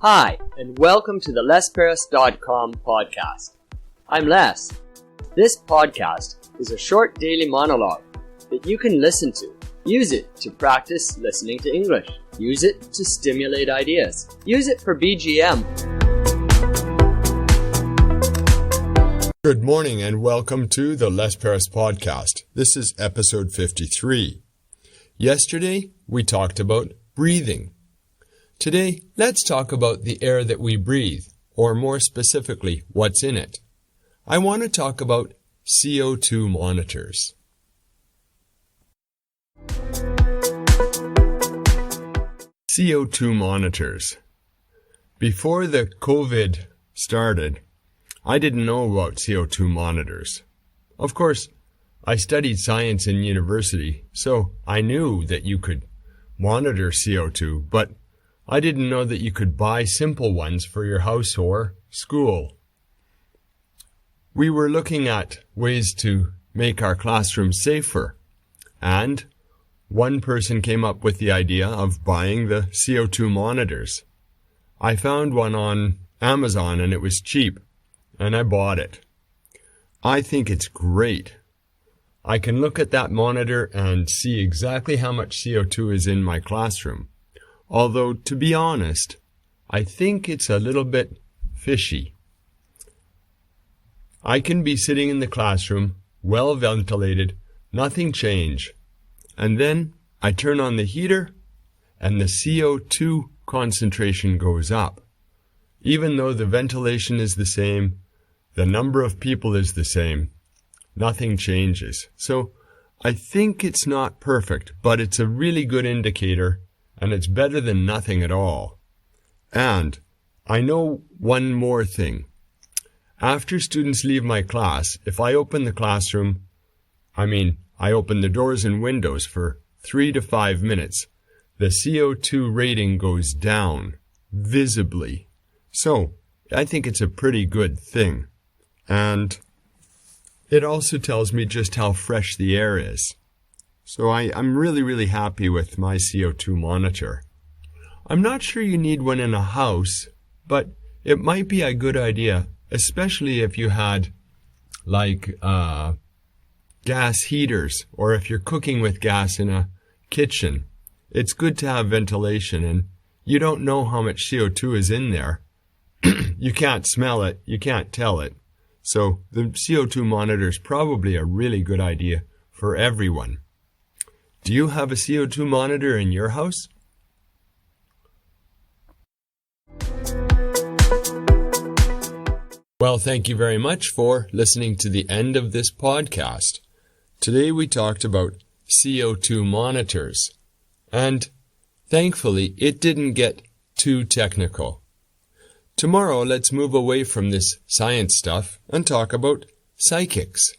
Hi, and welcome to the LesParis.com podcast. I'm Les. This podcast is a short daily monologue that you can listen to. Use it to practice listening to English. Use it to stimulate ideas. Use it for BGM. Good morning and welcome to the Les Paris podcast. This is episode 53. Yesterday, we talked about breathing. Today, let's talk about the air that we breathe, or more specifically, what's in it. I want to talk about CO2 monitors. CO2 monitors. Before the COVID started, I didn't know about CO2 monitors. Of course, I studied science in university, so I knew that you could monitor CO2, but I didn't know that you could buy simple ones for your house or school. We were looking at ways to make our classrooms safer, and one person came up with the idea of buying the CO2 monitors. I found one on Amazon and it was cheap, and I bought it. I think it's great. I can look at that monitor and see exactly how much CO2 is in my classroom. Although, to be honest, I think it's a little bit fishy. I can be sitting in the classroom, well ventilated, nothing change. And then I turn on the heater and the CO2 concentration goes up. Even though the ventilation is the same, the number of people is the same, nothing changes. So I think it's not perfect, but it's a really good indicator. And it's better than nothing at all. And I know one more thing. After students leave my class, if I open the classroom, I open the doors and windows for 3 to 5 minutes, the CO2 rating goes down, visibly. So, I think it's a pretty good thing. And it also tells me just how fresh the air is. So I'm really happy with my CO2 monitor. I'm not sure you need one in a house, but it might be a good idea, especially if you had gas heaters, or if you're cooking with gas in a kitchen. It's good to have ventilation, and you don't know how much CO2 is in there. You can't smell it, you can't tell it. So the CO2 monitor is probably a really good idea for everyone. Do you have a CO2 monitor in your house? Well, thank you very much for listening to the end of this podcast. Today we talked about CO2 monitors, and thankfully it didn't get too technical. Tomorrow let's move away from this science stuff and talk about psychics.